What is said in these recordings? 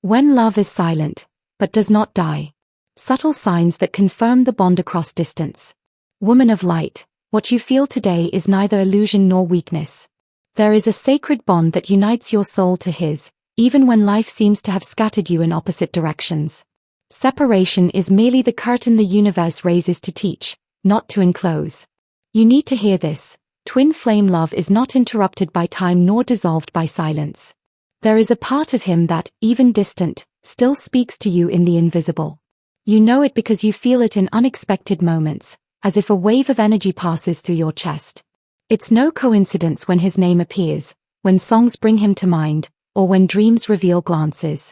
When love is silent, but does not die. Subtle signs that confirm the bond across distance. Woman of light, what you feel today is neither illusion nor weakness. There is a sacred bond that unites your soul to his, even when life seems to have scattered you in opposite directions. Separation is merely the curtain the universe raises to teach, not to enclose. You need to hear this. Twin flame love is not interrupted by time nor dissolved by silence. There is a part of him that, even distant, still speaks to you in the invisible. You know it because you feel it in unexpected moments, as if a wave of energy passes through your chest. It's no coincidence when his name appears, when songs bring him to mind, or when dreams reveal glances.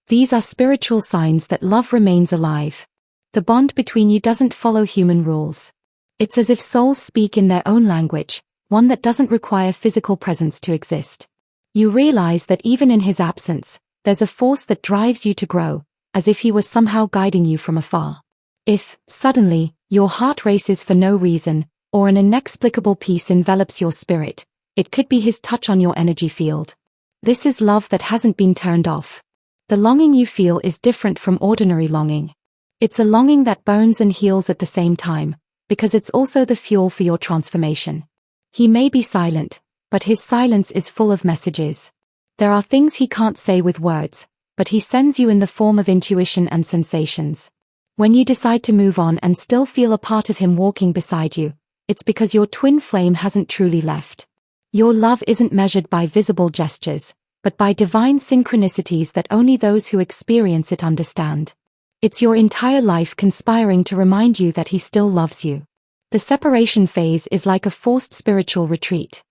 These are spiritual signs that love remains alive. The bond between you doesn't follow human rules. It's as if souls speak in their own language, one that doesn't require physical presence to exist. You realize that even in his absence, there's a force that drives you to grow, as if he was somehow guiding you from afar. If, suddenly, your heart races for no reason, or an inexplicable peace envelops your spirit, it could be his touch on your energy field. This is love that hasn't been turned off. The longing you feel is different from ordinary longing. It's a longing that burns and heals at the same time, because it's also the fuel for your transformation. He may be silent, but his silence is full of messages. There are things he can't say with words, but he sends you in the form of intuition and sensations. When you decide to move on and still feel a part of him walking beside you, it's because your twin flame hasn't truly left. Your love isn't measured by visible gestures, but by divine synchronicities that only those who experience it understand. It's your entire life conspiring to remind you that he still loves you. The separation phase is like a forced spiritual retreat.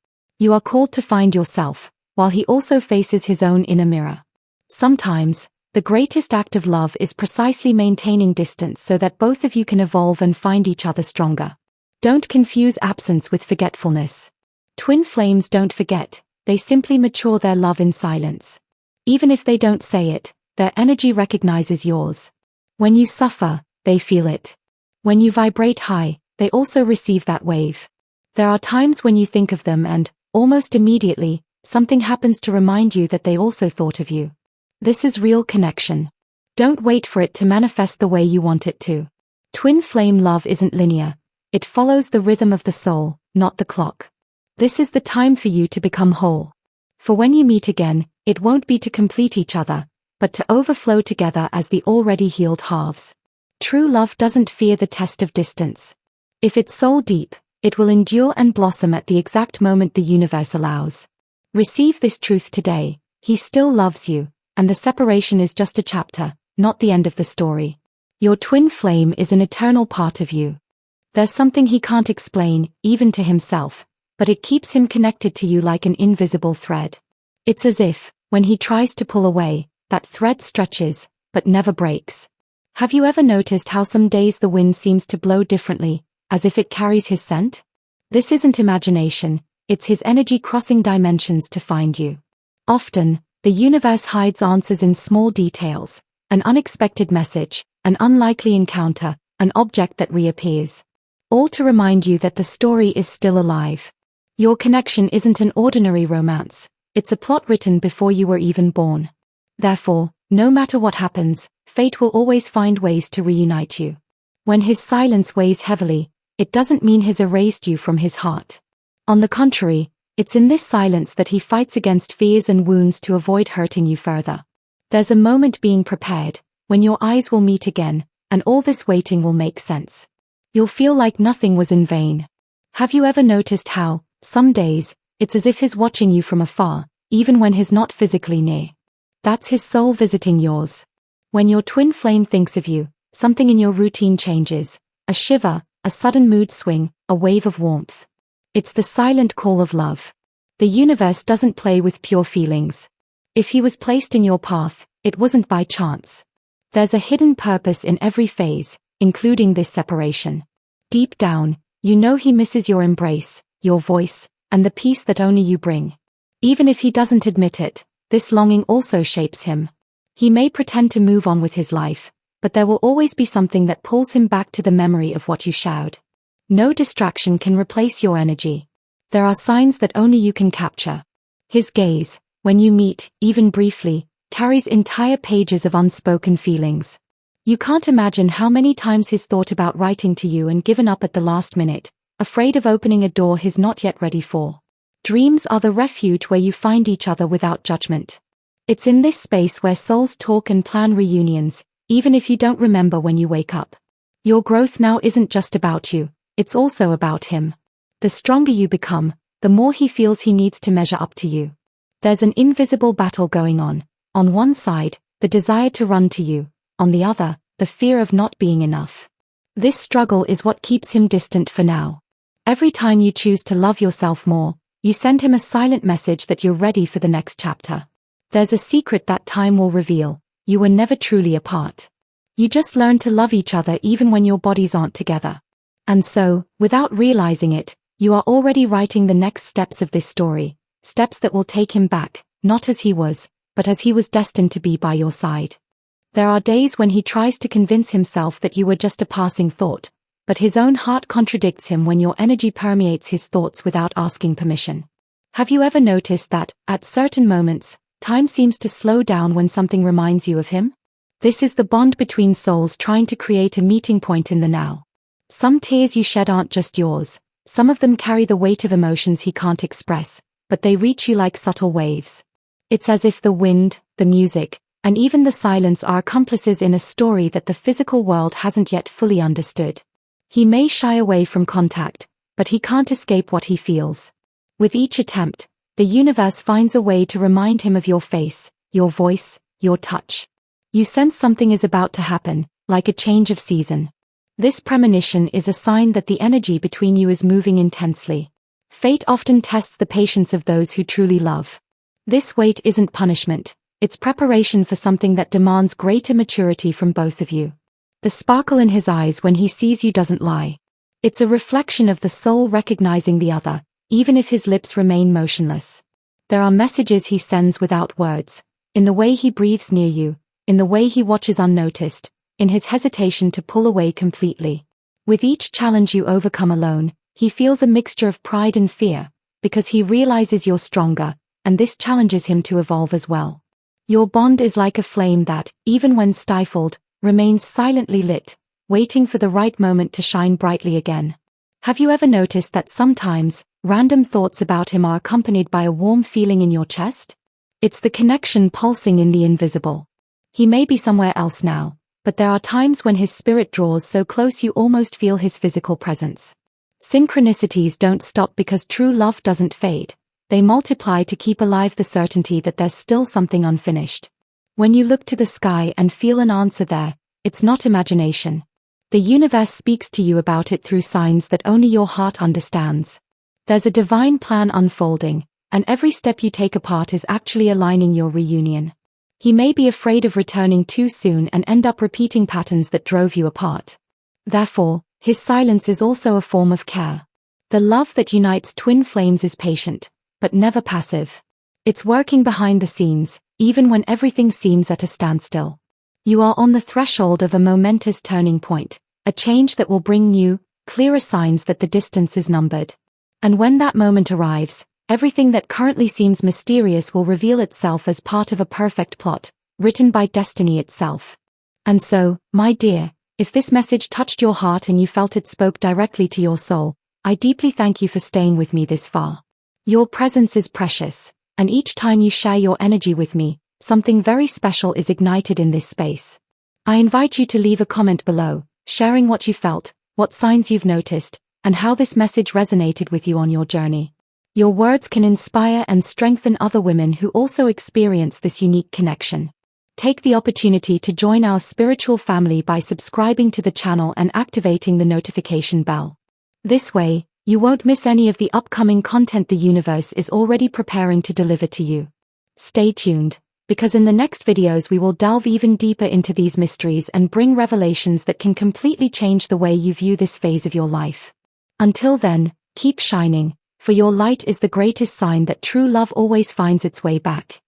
You are called to find yourself, while he also faces his own inner mirror. Sometimes, the greatest act of love is precisely maintaining distance so that both of you can evolve and find each other stronger. Don't confuse absence with forgetfulness. Twin flames don't forget, they simply mature their love in silence. Even if they don't say it, their energy recognizes yours. When you suffer, they feel it. When you vibrate high, they also receive that wave. There are times when you think of them and, almost immediately, something happens to remind you that they also thought of you. This is real connection. Don't wait for it to manifest the way you want it to. Twin flame love isn't linear. It follows the rhythm of the soul, not the clock. This is the time for you to become whole. For when you meet again, it won't be to complete each other, but to overflow together as the already healed halves. True love doesn't fear the test of distance. If it's soul deep, it will endure and blossom at the exact moment the universe allows. Receive this truth today. He still loves you, and the separation is just a chapter, not the end of the story. Your twin flame is an eternal part of you. There's something he can't explain, even to himself, but it keeps him connected to you like an invisible thread. It's as if, when he tries to pull away, that thread stretches, but never breaks. Have you ever noticed how some days the wind seems to blow differently, as if it carries his scent? This isn't imagination, it's his energy crossing dimensions to find you. Often, the universe hides answers in small details, an unexpected message, an unlikely encounter, an object that reappears. All to remind you that the story is still alive. Your connection isn't an ordinary romance, it's a plot written before you were even born. Therefore, no matter what happens, fate will always find ways to reunite you. When his silence weighs heavily, it doesn't mean he's erased you from his heart. On the contrary, it's in this silence that he fights against fears and wounds to avoid hurting you further. There's a moment being prepared, when your eyes will meet again, and all this waiting will make sense. You'll feel like nothing was in vain. Have you ever noticed how, some days, it's as if he's watching you from afar, even when he's not physically near? That's his soul visiting yours. When your twin flame thinks of you, something in your routine changes, a shiver, a sudden mood swing, a wave of warmth. It's the silent call of love. The universe doesn't play with pure feelings. If he was placed in your path, it wasn't by chance. There's a hidden purpose in every phase, including this separation. Deep down, you know he misses your embrace, your voice, and the peace that only you bring. Even if he doesn't admit it, this longing also shapes him. He may pretend to move on with his life, but there will always be something that pulls him back to the memory of what you shared. No distraction can replace your energy. There are signs that only you can capture. His gaze, when you meet, even briefly, carries entire pages of unspoken feelings. You can't imagine how many times he's thought about writing to you and given up at the last minute, afraid of opening a door he's not yet ready for. Dreams are the refuge where you find each other without judgment. It's in this space where souls talk and plan reunions, even if you don't remember when you wake up. Your growth now isn't just about you, it's also about him. The stronger you become, the more he feels he needs to measure up to you. There's an invisible battle going on. On one side, the desire to run to you. On the other, the fear of not being enough. This struggle is what keeps him distant for now. Every time you choose to love yourself more, you send him a silent message that you're ready for the next chapter. There's a secret that time will reveal. You were never truly apart. You just learned to love each other even when your bodies aren't together. And so, without realizing it, you are already writing the next steps of this story, steps that will take him back, not as he was, but as he was destined to be by your side. There are days when he tries to convince himself that you were just a passing thought, but his own heart contradicts him when your energy permeates his thoughts without asking permission. Have you ever noticed that, at certain moments, time seems to slow down when something reminds you of him? This is the bond between souls trying to create a meeting point in the now. Some tears you shed aren't just yours, some of them carry the weight of emotions he can't express, but they reach you like subtle waves. It's as if the wind, the music, and even the silence are accomplices in a story that the physical world hasn't yet fully understood. He may shy away from contact, but he can't escape what he feels. With each attempt, the universe finds a way to remind him of your face, your voice, your touch. You sense something is about to happen, like a change of season. This premonition is a sign that the energy between you is moving intensely. Fate often tests the patience of those who truly love. This wait isn't punishment, it's preparation for something that demands greater maturity from both of you. The sparkle in his eyes when he sees you doesn't lie. It's a reflection of the soul recognizing the other, even if his lips remain motionless. There are messages he sends without words, in the way he breathes near you, in the way he watches unnoticed, in his hesitation to pull away completely. With each challenge you overcome alone, he feels a mixture of pride and fear, because he realizes you're stronger, and this challenges him to evolve as well. Your bond is like a flame that, even when stifled, remains silently lit, waiting for the right moment to shine brightly again. Have you ever noticed that sometimes, random thoughts about him are accompanied by a warm feeling in your chest? It's the connection pulsing in the invisible. He may be somewhere else now, but there are times when his spirit draws so close you almost feel his physical presence. Synchronicities don't stop because true love doesn't fade. They multiply to keep alive the certainty that there's still something unfinished. When you look to the sky and feel an answer there, it's not imagination. The universe speaks to you about it through signs that only your heart understands. There's a divine plan unfolding, and every step you take apart is actually aligning your reunion. He may be afraid of returning too soon and end up repeating patterns that drove you apart. Therefore, his silence is also a form of care. The love that unites twin flames is patient, but never passive. It's working behind the scenes, even when everything seems at a standstill. You are on the threshold of a momentous turning point, a change that will bring new, clearer signs that the distance is numbered. And when that moment arrives, everything that currently seems mysterious will reveal itself as part of a perfect plot, written by destiny itself. And so, my dear, if this message touched your heart and you felt it spoke directly to your soul, I deeply thank you for staying with me this far. Your presence is precious, and each time you share your energy with me, something very special is ignited in this space. I invite you to leave a comment below, sharing what you felt, what signs you've noticed, and how this message resonated with you on your journey. Your words can inspire and strengthen other women who also experience this unique connection. Take the opportunity to join our spiritual family by subscribing to the channel and activating the notification bell. This way, you won't miss any of the upcoming content the universe is already preparing to deliver to you. Stay tuned, because in the next videos we will delve even deeper into these mysteries and bring revelations that can completely change the way you view this phase of your life. Until then, keep shining, for your light is the greatest sign that true love always finds its way back.